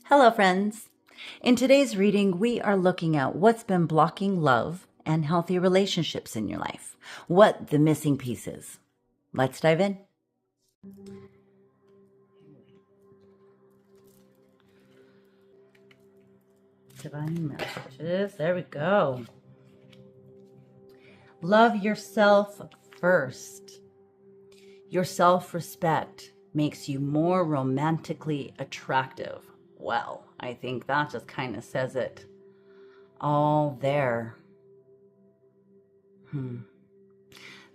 Hello, friends. In today's reading, we are looking at what's been blocking love and healthy relationships in your life, what the missing piece is. Let's dive in. Divine messages. There we go. Love yourself first. Your self-respect makes you more romantically attractive. Well, I think that just kind of says it all there.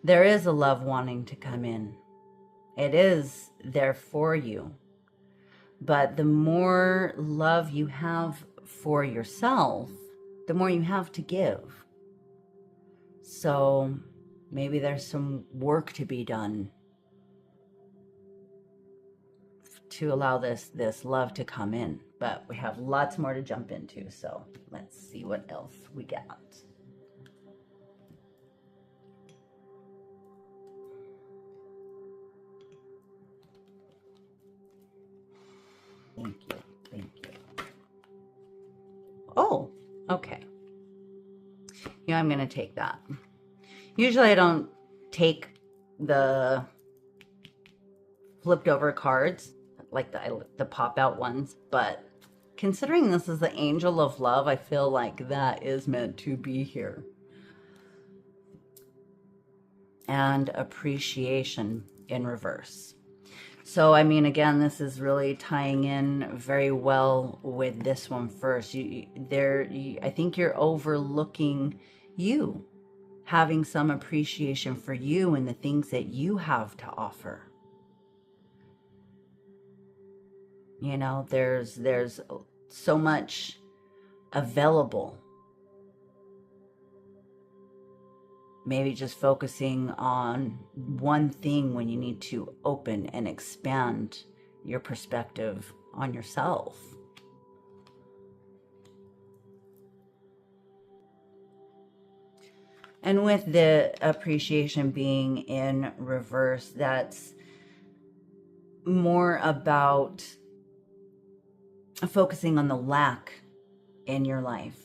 There is a love wanting to come in. It is there for you. But the more love you have for yourself, the more you have to give. So maybe there's some work to be done to allow this love to come in. But we have lots more to jump into. So let's see what else we got. Thank you. Thank you. Oh, okay. Yeah, I'm going to take that. Usually I don't take the flipped over cards, like the pop out ones, but considering this is the Angel of Love, I feel like that is meant to be here. And Appreciation in reverse. So, I mean, again, this is really tying in very well with this one first. I think you're overlooking you, having some appreciation for you and the things that you have to offer. You know, there's so much available. Maybe just focusing on one thing when you need to open and expand your perspective on yourself. And with the appreciation being in reverse, that's more about focusing on the lack in your life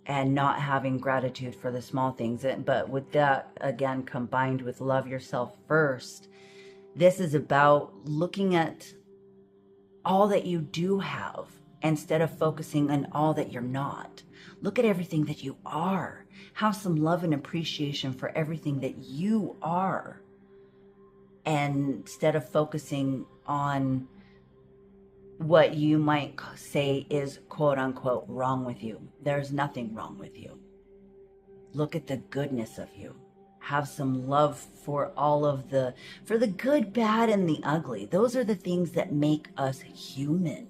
and not having gratitude for the small things. But with that, again, combined with love yourself first, this is about looking at all that you do have instead of focusing on all that you're not. Look at everything that you are. Have some love and appreciation for everything that you are. And instead of focusing on what you might say is quote unquote wrong with you. There's nothing wrong with you. Look at the goodness of you. Have some love for for the good, bad, and the ugly. Those are the things that make us human.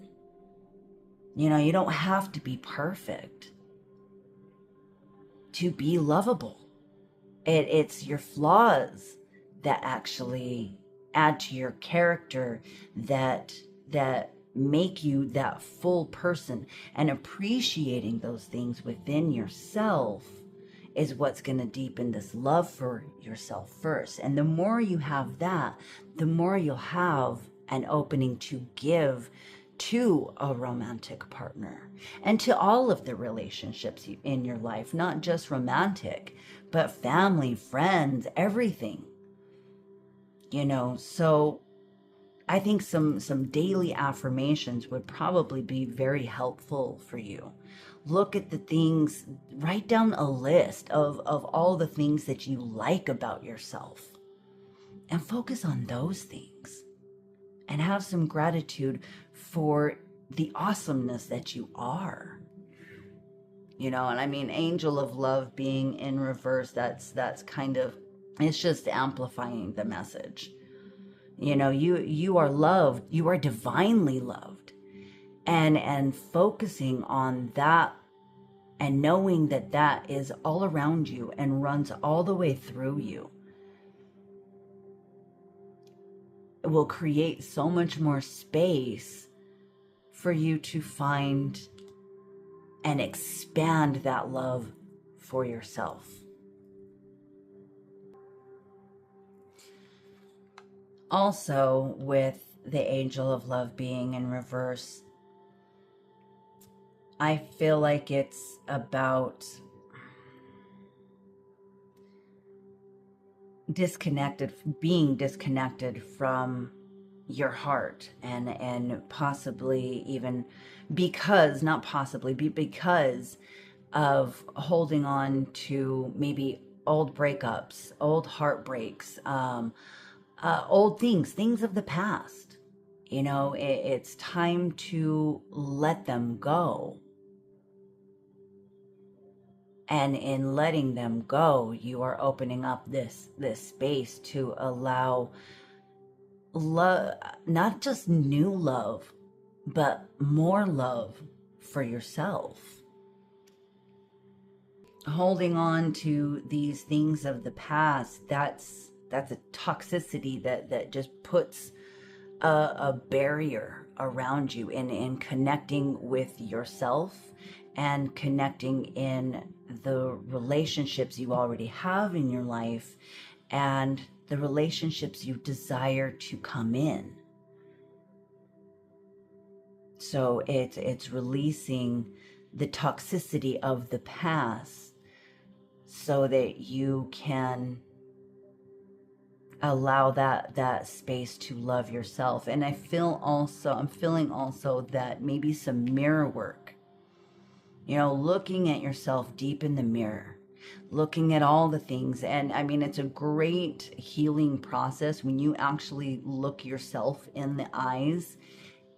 You know, you don't have to be perfect to be lovable. It's your flaws that actually add to your character, that make you that full person. And appreciating those things within yourself is what's going to deepen this love for yourself first. And the more you have that, the more you'll have an opening to give to a romantic partner and to all of the relationships in your life, not just romantic, but family, friends, everything. You know, so I think some daily affirmations would probably be very helpful for you. Look at the things, write down a list of all the things that you like about yourself and focus on those things and have some gratitude for the awesomeness that you are. You know, and I mean, Angel of Love being in reverse, that's kind of, it's just amplifying the message. You know, you are loved, you are divinely loved. And focusing on that and knowing that that is all around you and runs all the way through you, it will create so much more space for you to find and expand that love for yourself. Also, with the Angel of Love being in reverse, I feel like it's about being disconnected from your heart, and possibly even because, not possibly, because of holding on to maybe old breakups, old heartbreaks, old things of the past. You know, it's time to let them go. And in letting them go, you are opening up this space to allow love, not just new love, but more love for yourself. Holding on to these things of the past, that's a toxicity that just puts a barrier around you in connecting with yourself and connecting in the relationships you already have in your life and the relationships you desire to come in. So it's releasing the toxicity of the past so that you can allow that space to love yourself. And I'm feeling also that maybe some mirror work, you know, looking at yourself deep in the mirror, looking at all the things. And I mean, it's a great healing process when you actually look yourself in the eyes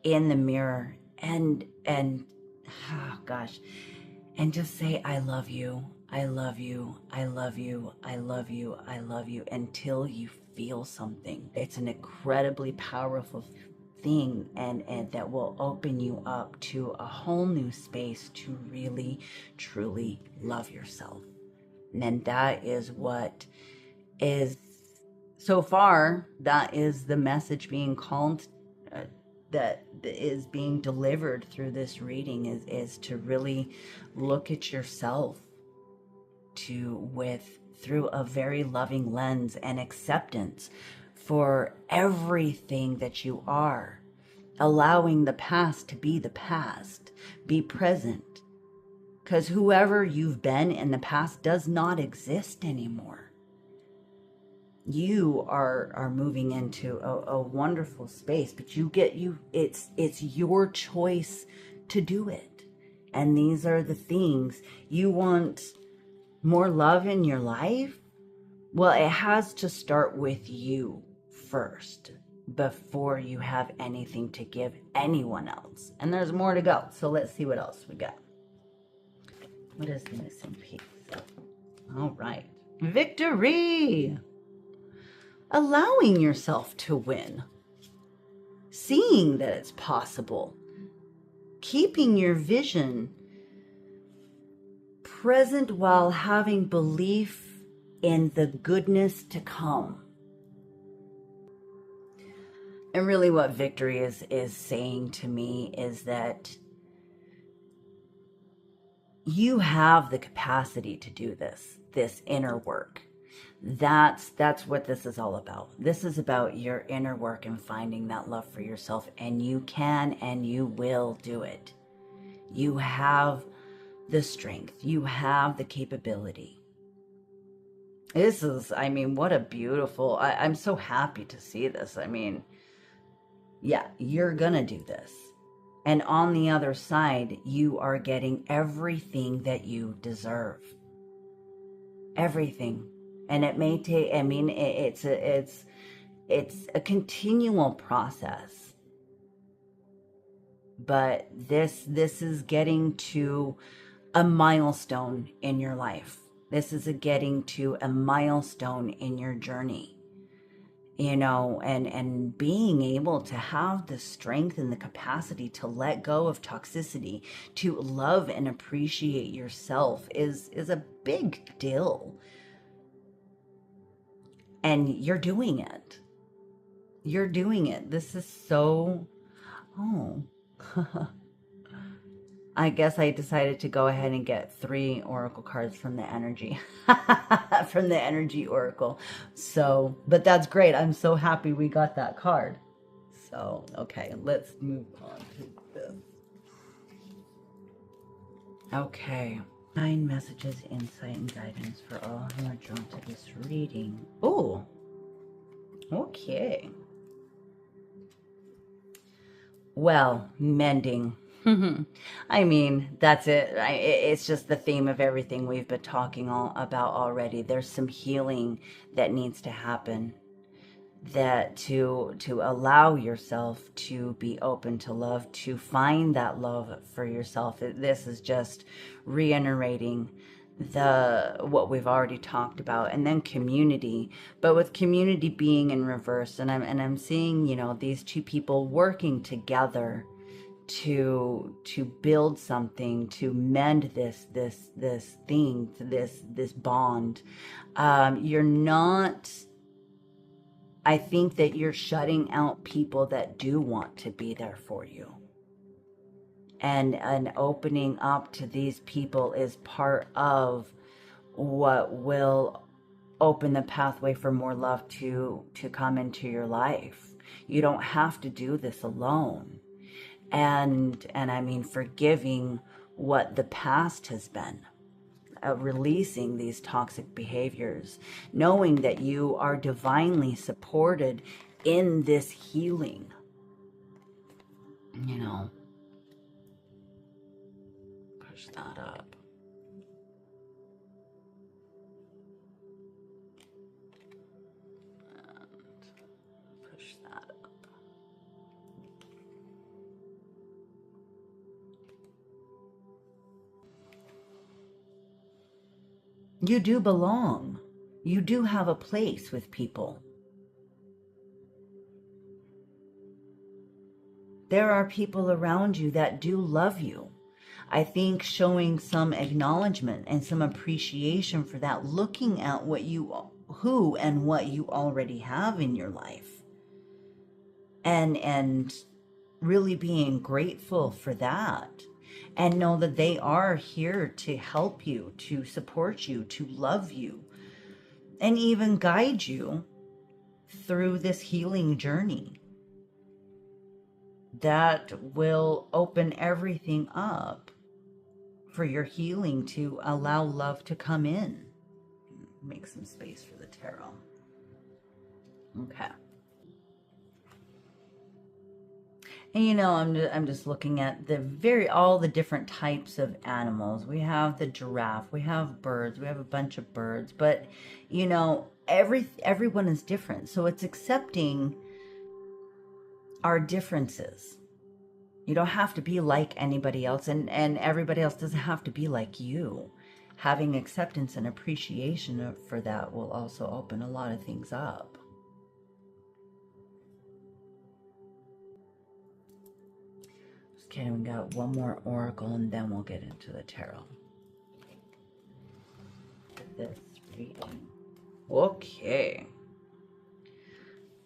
in the mirror and oh gosh, and just say, I love you, I love you, I love you, I love you, I love you, until you feel something. It's an incredibly powerful thing, and that will open you up to a whole new space to really, truly love yourself. And that is what is, so far, that is the message being called, that is being delivered through this reading, is to really look at yourself through a very loving lens and acceptance for everything that you are, allowing the past to be the past, be present, because whoever you've been in the past does not exist anymore. You are moving into a wonderful space, but it's your choice to do it. And these are the things you want. More love in your life? Well, it has to start with you first before you have anything to give anyone else. And there's more to go. So let's see what else we got. What is the missing piece? All right. Victory! Allowing yourself to win. Seeing that it's possible. Keeping your vision present while having belief in the goodness to come. And really what victory is saying to me is that you have the capacity to do this inner work. That's what this is all about. This is about your inner work and finding that love for yourself, and you can and you will do it. You have the strength, you have the capability. This is, I mean, what a beautiful, I'm so happy to see this. I mean, yeah, you're gonna do this. And on the other side, you are getting everything that you deserve. Everything. And it may take, I mean, it's a continual process. But this is getting to a milestone in your life. This is getting to a milestone in your journey, you know, and being able to have the strength and the capacity to let go of toxicity, to love and appreciate yourself is a big deal. And you're doing it. You're doing it. This is so, oh. I guess I decided to go ahead and get 3 oracle cards from the energy, from the energy oracle. So, but that's great. I'm so happy we got that card. So, okay, let's move on to this. Okay. Kind messages, insight, and guidance for all who are drawn to this reading. Oh, okay. Well, mending. I mean, that's it. It's just the theme of everything we've been talking about already. There's some healing that needs to happen, that to allow yourself to be open to love, to find that love for yourself. This is just reiterating the what we've already talked about. And then community, but with community being in reverse, and I'm seeing, you know, these two people working together to build something, to mend this thing, this bond. You're not, I think that you're shutting out people that do want to be there for you. And opening up to these people is part of what will open the pathway for more love to come into your life. You don't have to do this alone. And I mean, forgiving what the past has been. Releasing these toxic behaviors, knowing that you are divinely supported in this healing, you know. Push that up. And push that up. You do belong. You do have a place with people. There are people around you that do love you. I think showing some acknowledgement and some appreciation for that, looking at what who and what you already have in your life, and really being grateful for that, and know that they are here to help you, to support you, to love you, and even guide you through this healing journey that will open everything up for your healing, to allow love to come in. Make some space for the tarot. Okay. And you know, I'm just looking at all the different types of animals. We have the giraffe, we have birds, we have a bunch of birds, but you know, everyone is different. So it's accepting our differences. You don't have to be like anybody else, and everybody else doesn't have to be like you. Having acceptance and appreciation for that will also open a lot of things up. Okay, we got one more oracle and then we'll get into the tarot. This reading. Okay.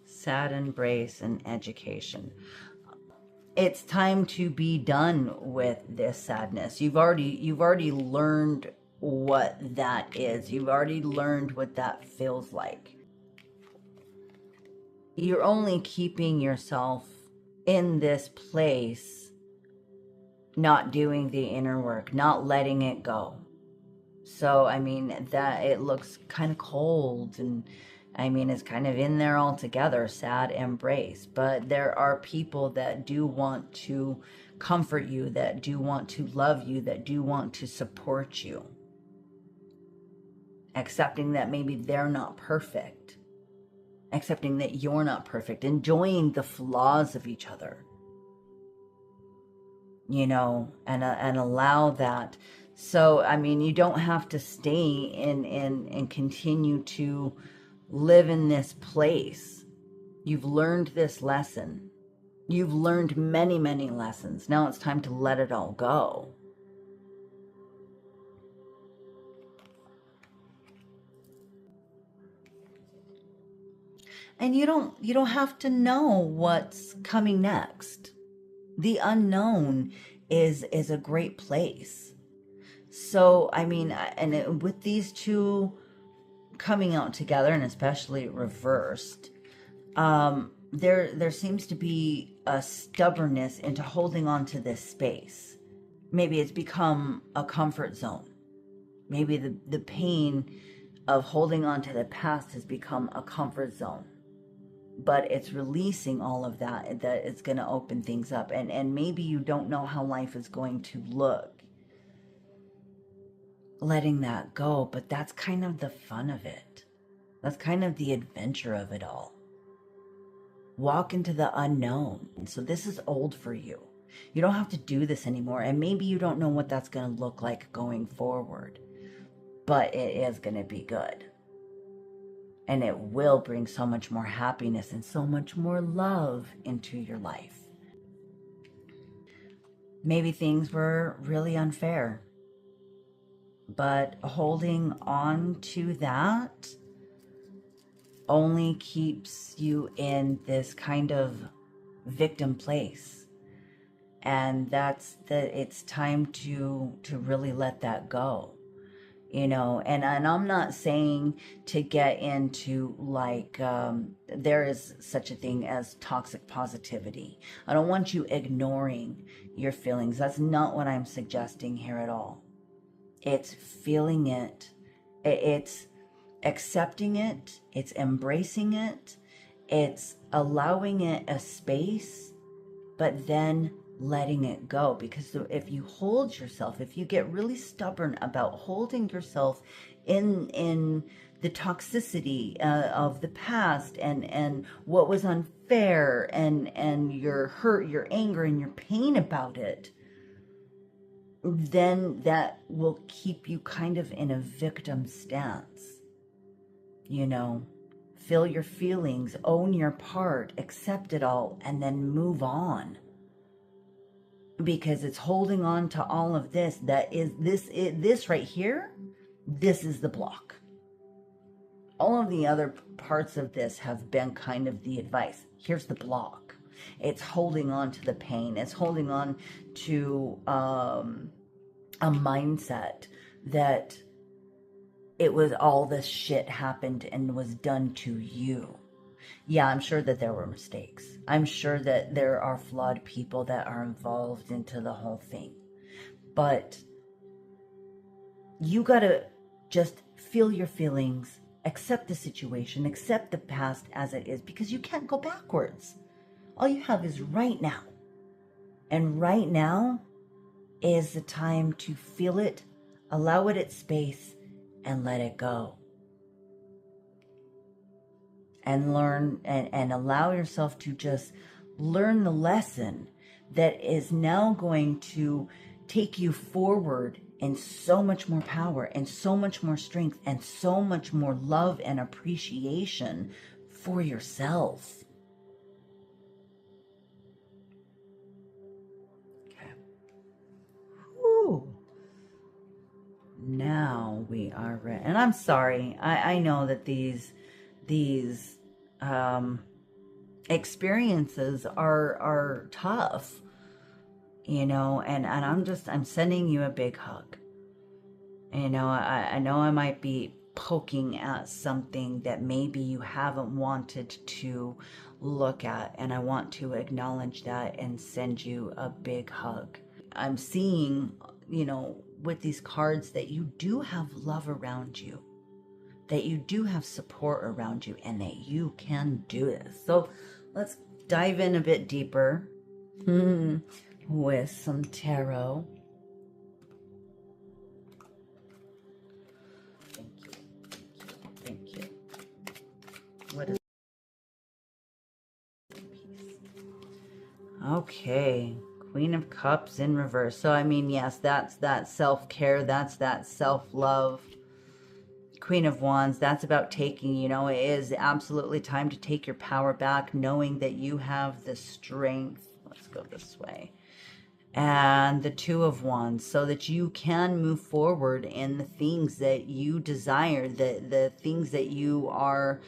Sad embrace and education. It's time to be done with this sadness. You've already learned what that is. You've already learned what that feels like. You're only keeping yourself in this place, not doing the inner work, not letting it go. So, I mean, that it looks kind of cold, and I mean, it's kind of in there altogether, sad embrace. But there are people that do want to comfort you, that do want to love you, that do want to support you. Accepting that maybe they're not perfect. Accepting that you're not perfect. Enjoying the flaws of each other. You know, and allow that. So, I mean, you don't have to stay in and continue to live in this place. You've learned this lesson. You've learned many, many lessons. Now it's time to let it all go. And you don't have to know what's coming next. The unknown is a great place. So, I mean, with these two coming out together, and especially reversed, there seems to be a stubbornness into holding on to this space. Maybe it's become a comfort zone. Maybe the pain of holding on to the past has become a comfort zone. But it's releasing all of that it's going to open things up. And maybe you don't know how life is going to look. Letting that go, but that's kind of the fun of it. That's kind of the adventure of it all. Walk into the unknown. So this is old for you. You don't have to do this anymore. And maybe you don't know what that's going to look like going forward. But it is going to be good. And it will bring so much more happiness and so much more love into your life. Maybe things were really unfair. But holding on to that only keeps you in this kind of victim place. And it's time to really let that go. And I'm not saying to get into like, there is such a thing as toxic positivity. I don't want you ignoring your feelings. That's not what I'm suggesting here at all. It's feeling it. It's accepting it. It's embracing it. It's allowing it a space, but then letting it go. Because if you hold yourself, if you get really stubborn about holding yourself in the toxicity of the past and what was unfair and your hurt, your anger, and your pain about it, then that will keep you kind of in a victim stance. Feel your feelings, own your part, accept it all, and then move on. Because it's holding on to all of this this right here, this is the block. All of the other parts of this have been kind of the advice. Here's the block. It's holding on to the pain. It's holding on to a mindset that it was all this shit happened and was done to you. Yeah, I'm sure that there were mistakes. I'm sure that there are flawed people that are involved into the whole thing. But you gotta just feel your feelings, accept the situation, accept the past as it is, because you can't go backwards. All you have is right now. And right now is the time to feel it, allow it its space, and let it go. And learn and allow yourself to just learn the lesson that is now going to take you forward in so much more power and so much more strength and so much more love and appreciation for yourself. Okay. Whew. Now we are ready. And I'm sorry. I know that these experiences are tough, and I'm sending you a big hug. I know I might be poking at something that maybe you haven't wanted to look at, and I want to acknowledge that and send you a big hug. I'm seeing, with these cards, that you do have love around you, that you do have support around you, and that you can do this. So let's dive in a bit deeper with some tarot. Thank you. What is okay? Queen of Cups in reverse. So yes, that's that self-care, that's that self-love. Queen of Wands, that's about taking, it is absolutely time to take your power back, knowing that you have the strength. Let's go this way. And the Two of Wands, so that you can move forward in the things that you desire, the things that you are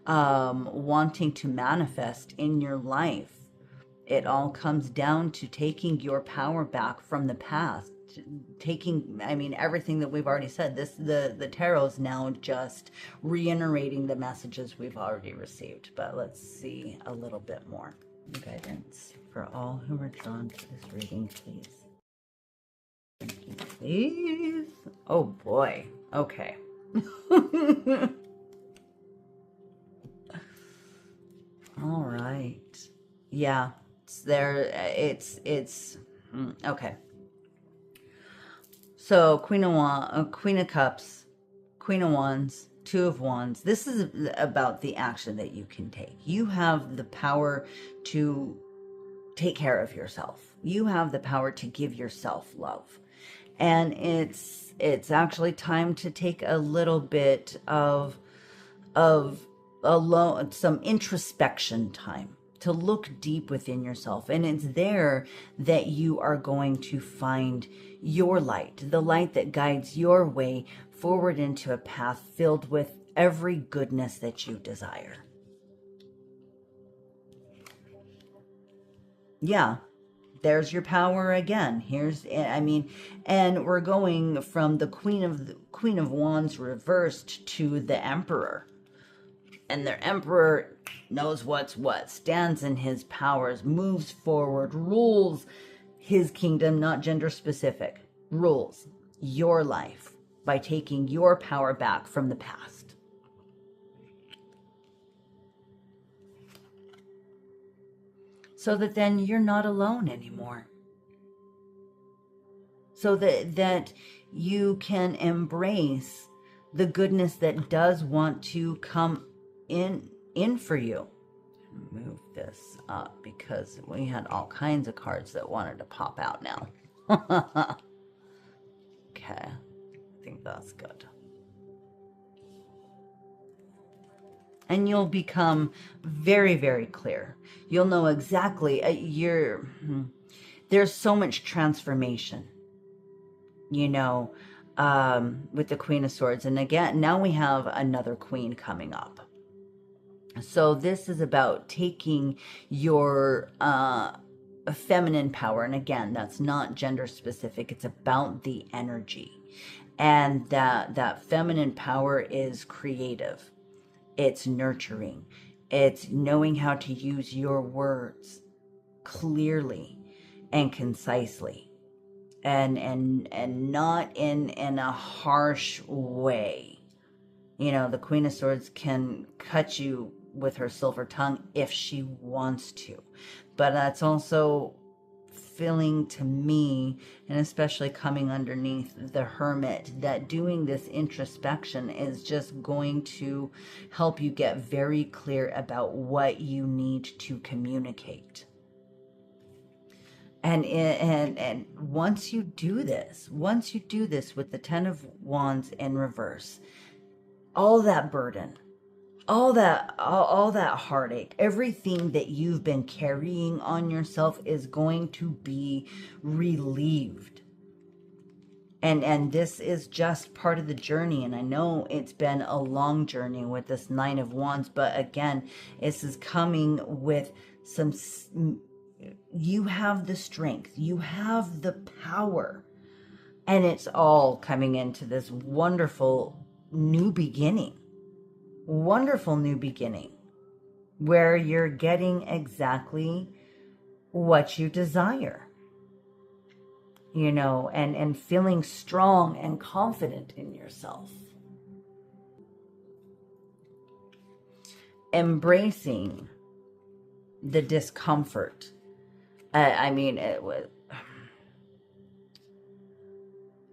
wanting to manifest in your life. It all comes down to taking your power back from the past. Taking, everything that we've already said. The tarot's now just reiterating the messages we've already received. But let's see a little bit more guidance for all who are drawn to this reading, please. please. Oh boy. Okay. All right. Yeah. It's there. Okay. So Queen of Cups, Queen of Wands, Two of Wands. This is about the action that you can take. You have the power to take care of yourself. You have the power to give yourself love. And it's actually time to take a little bit of alone, some introspection time, to look deep within yourself. And it's there that you are going to find your light, the light that guides your way forward into a path filled with every goodness that you desire. Yeah, there's your power again. And we're going from the Queen of Wands reversed to the Emperor. And the Emperor knows what's what, stands in his powers, moves forward, rules his kingdom, not gender specific, rules your life by taking your power back from the past. So that then you're not alone anymore. So that you can embrace the goodness that does want to come in for you. Move this up because we had all kinds of cards that wanted to pop out now. Okay, I think that's good. And you'll become very, very clear. You'll know exactly, there's so much transformation, with the Queen of Swords. And again, now we have another queen coming up. So this is about taking your feminine power. And again, that's not gender specific. It's about the energy. And that feminine power is creative. It's nurturing. It's knowing how to use your words clearly and concisely. And not in a harsh way. The Queen of Swords can cut you with her silver tongue if she wants to. But that's also feeling to me, and especially coming underneath the Hermit, that doing this introspection is just going to help you get very clear about what you need to communicate. And once you do this with the Ten of Wands in reverse, all that burden, all that heartache, everything that you've been carrying on yourself is going to be relieved. And this is just part of the journey. And I know it's been a long journey with this Nine of Wands, but again, this is coming with some, you have the strength, you have the power, and it's all coming into this wonderful new beginning. Wonderful new beginning where you're getting exactly what you desire, and feeling strong and confident in yourself. Embracing the discomfort.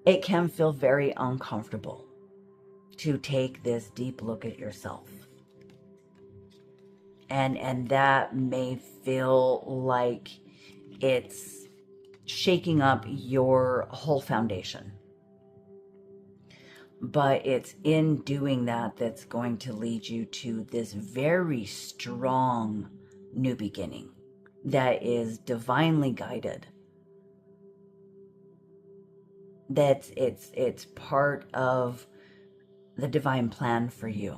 It can feel very uncomfortable to take this deep look at yourself. And that may feel like it's shaking up your whole foundation. But it's in doing that that's going to lead you to this very strong new beginning that is divinely guided. It's part of the divine plan for you.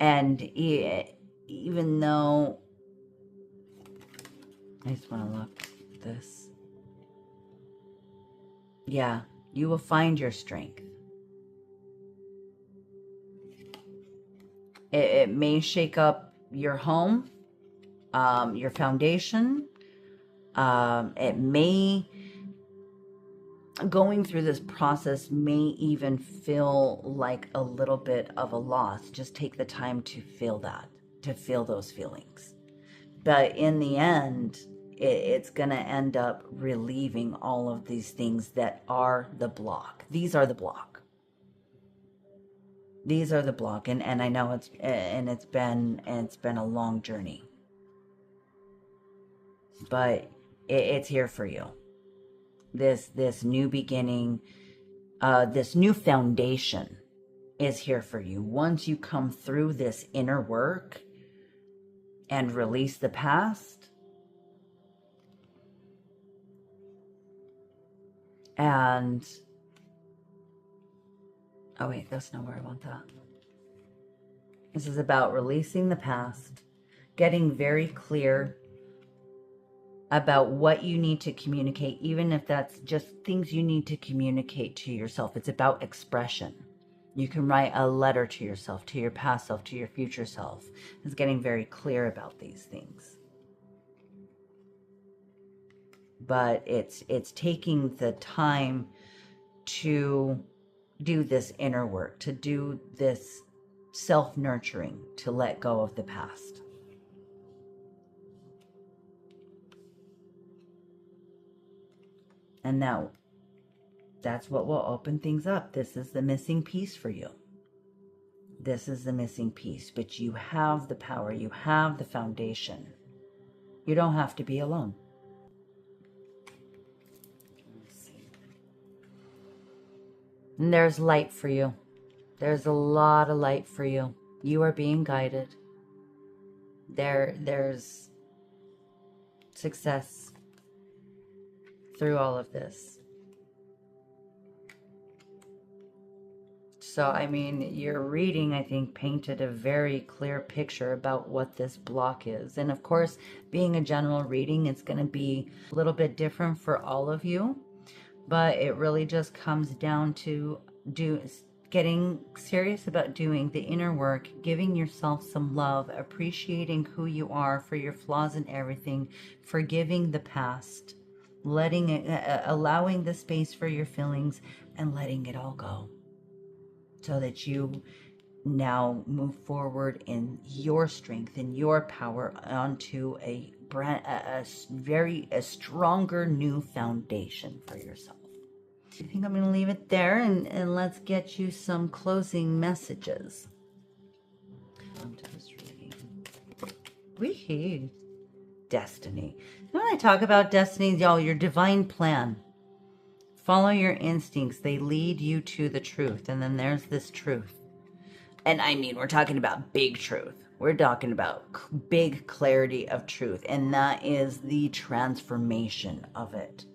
And even though, I just want to look at this. Yeah, you will find your strength. It may shake up your home, your foundation. It may going through this process may even feel like a little bit of a loss. Just take the time to feel that, to feel those feelings. But in the end, it's going to end up relieving all of these things that are the block. These are the block. These are the block. And I know it's been a long journey. But it's here for you. This new beginning, this new foundation is here for you. Once you come through this inner work and release the past, and oh wait, that's not where I want that. This is about releasing the past, getting very clear about what you need to communicate, even if that's just things you need to communicate to yourself. It's about expression. You can write a letter to yourself, to your past self, to your future self. It's getting very clear about these things. But it's taking the time to do this inner work, to do this self-nurturing, to let go of the past. And now, that's what will open things up. This is the missing piece for you. This is the missing piece, but you have the power. You have the foundation. You don't have to be alone. Let's see. And there's light for you. There's a lot of light for you. You are being guided. There's success through all of this. So, I mean, your reading, I think, painted a very clear picture about what this block is. And of course, being a general reading, it's going to be a little bit different for all of you. But it really just comes down to getting serious about doing the inner work, giving yourself some love, appreciating who you are for your flaws and everything, forgiving the past, letting it, allowing the space for your feelings, and letting it all go. So that you now move forward in your strength and your power onto a stronger new foundation for yourself. I think I'm going to leave it there and let's get you some closing messages. Onto this reading. Wee-hoo. Destiny. When I talk about destiny, y'all, your divine plan. Follow your instincts. They lead you to the truth. And then there's this truth. And I mean, we're talking about big truth. We're talking about big clarity of truth. And that is the transformation of it.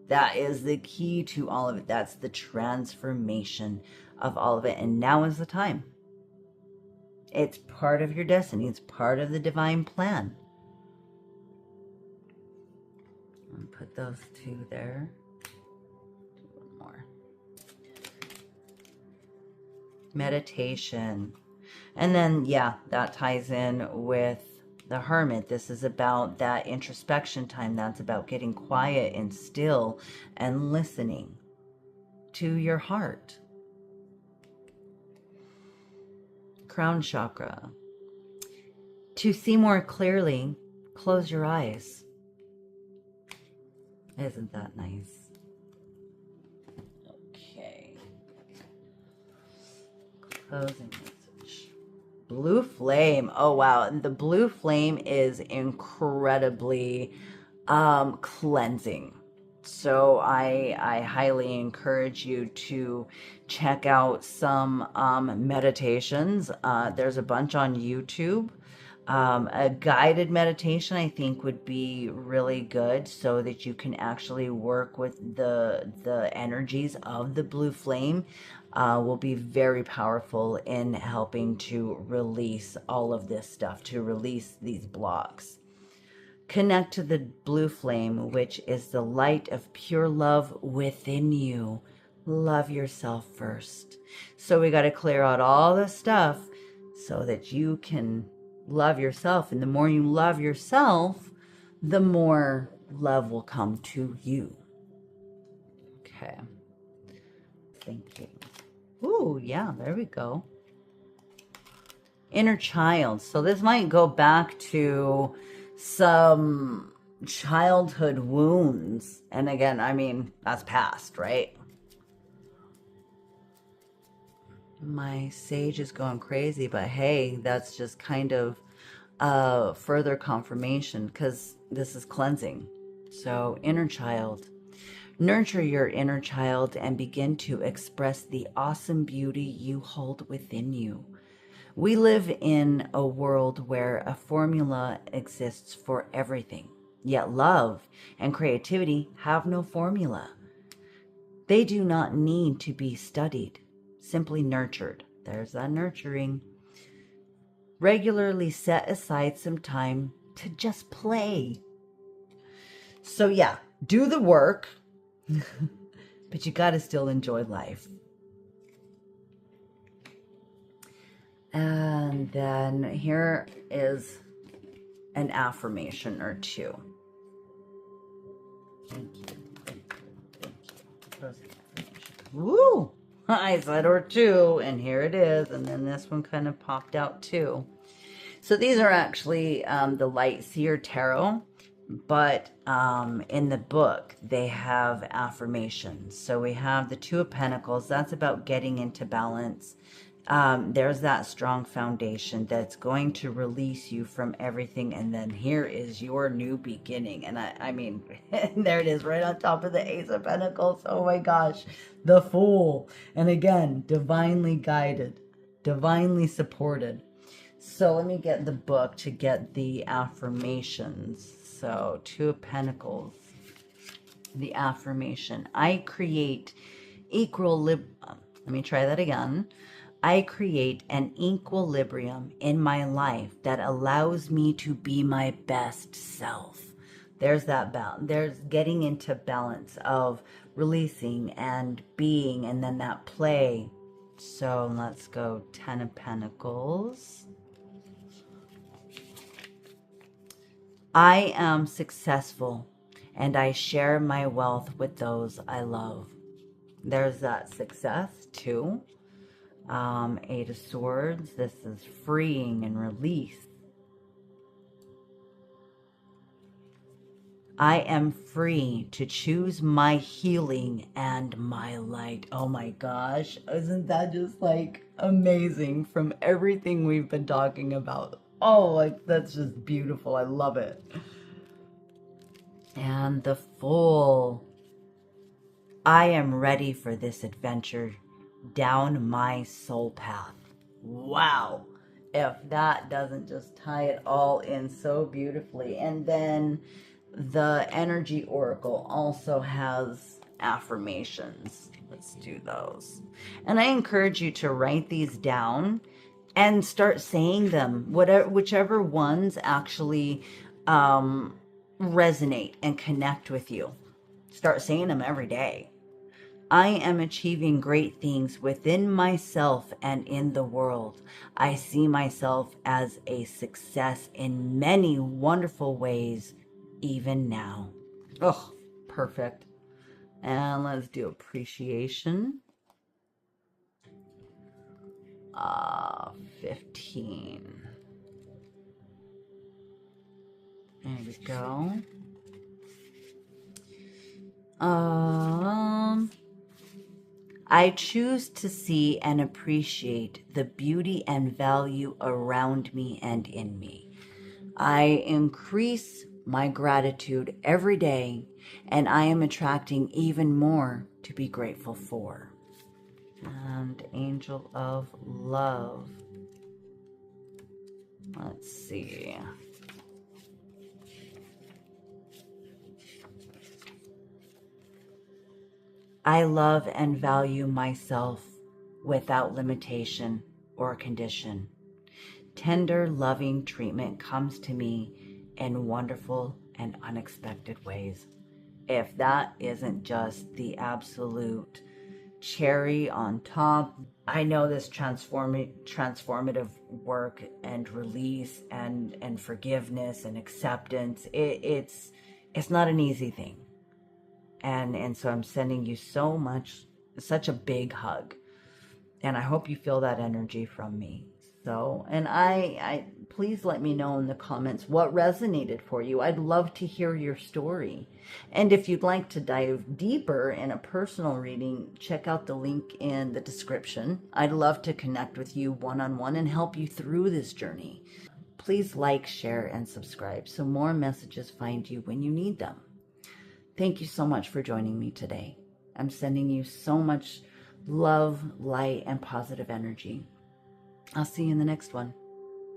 That is the key to all of it. That's the transformation of all of it. And now is the time. It's part of your destiny. It's part of the divine plan. I'll put those two there. Meditation. And then, yeah, that ties in with the Hermit. This is about that introspection time. That's about getting quiet and still and listening to your heart. Crown chakra. To see more clearly, close your eyes. Isn't that nice? Closing message. Blue flame. Oh wow. And the blue flame is incredibly cleansing. So I highly encourage you to check out some meditations. There's a bunch on YouTube. A guided meditation, I think, would be really good so that you can actually work with the energies of the blue flame. Will be very powerful in helping to release all of this stuff, to release these blocks. Connect to the blue flame, which is the light of pure love within you. Love yourself first. So we got to clear out all the stuff so that you can love yourself. And the more you love yourself, the more love will come to you. Okay. Thinking. Ooh, yeah, there we go. Inner child. So this might go back to some childhood wounds. And again, I mean, that's past, right? My sage is going crazy, but hey, that's just kind of further confirmation because this is cleansing. So inner child. Nurture your inner child and begin to express the awesome beauty you hold within you. We live in a world where a formula exists for everything, yet love and creativity have no formula. They do not need to be studied, simply nurtured. There's that nurturing. Regularly set aside some time to just play. So yeah, do the work, but you gotta still enjoy life. And then here is an affirmation or two. Thank you. Woo! I said or two, and here it is. And then this one kind of popped out too. So these are actually the Light Seer Tarot, but in the book they have affirmations. So we have the Two of Pentacles. That's about getting into balance. There's that strong foundation that's going to release you from everything, and then here is your new beginning. And I mean, there it is right on top of the Ace of Pentacles. Oh my gosh, the Fool. And again, divinely guided, divinely supported. So let me get the book to get the affirmations. So Two of Pentacles, the affirmation. I create equilibrium. Let me try that again. I create an equilibrium in my life that allows me to be my best self. There's that balance. There's getting into balance of releasing and being, and then that play. So let's go Ten of Pentacles. I am successful and I share my wealth with those I love. There's that success too. Eight of Swords. This is freeing and release. I am free to choose my healing and my light. Oh my gosh. Isn't that just like amazing from everything we've been talking about? Oh, like that's just beautiful. I love it. And the Fool. I am ready for this adventure down my soul path. Wow. If that doesn't just tie it all in so beautifully. And then the Energy Oracle also has affirmations. Let's do those. And I encourage you to write these down and start saying them, whichever ones actually resonate and connect with you. Start saying them every day. I am achieving great things within myself and in the world. I see myself as a success in many wonderful ways, even now. Oh, perfect. And let's do appreciation. 15. There we go. I choose to see and appreciate the beauty and value around me and in me. I increase my gratitude every day, and I am attracting even more to be grateful for. And Angel of Love. Let's see. I love and value myself without limitation or condition. Tender, loving treatment comes to me in wonderful and unexpected ways. If that isn't just the absolute cherry on top, I know this transformative work and release and forgiveness and acceptance, it's not an easy thing. And so I'm sending you such a big hug. And I hope you feel that energy from me. So, and I please let me know in the comments what resonated for you. I'd love to hear your story. And if you'd like to dive deeper in a personal reading, check out the link in the description. I'd love to connect with you one-on-one and help you through this journey. Please like, share, and subscribe so more messages find you when you need them. Thank you so much for joining me today. I'm sending you so much love, light, and positive energy. I'll see you in the next one.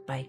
Bye.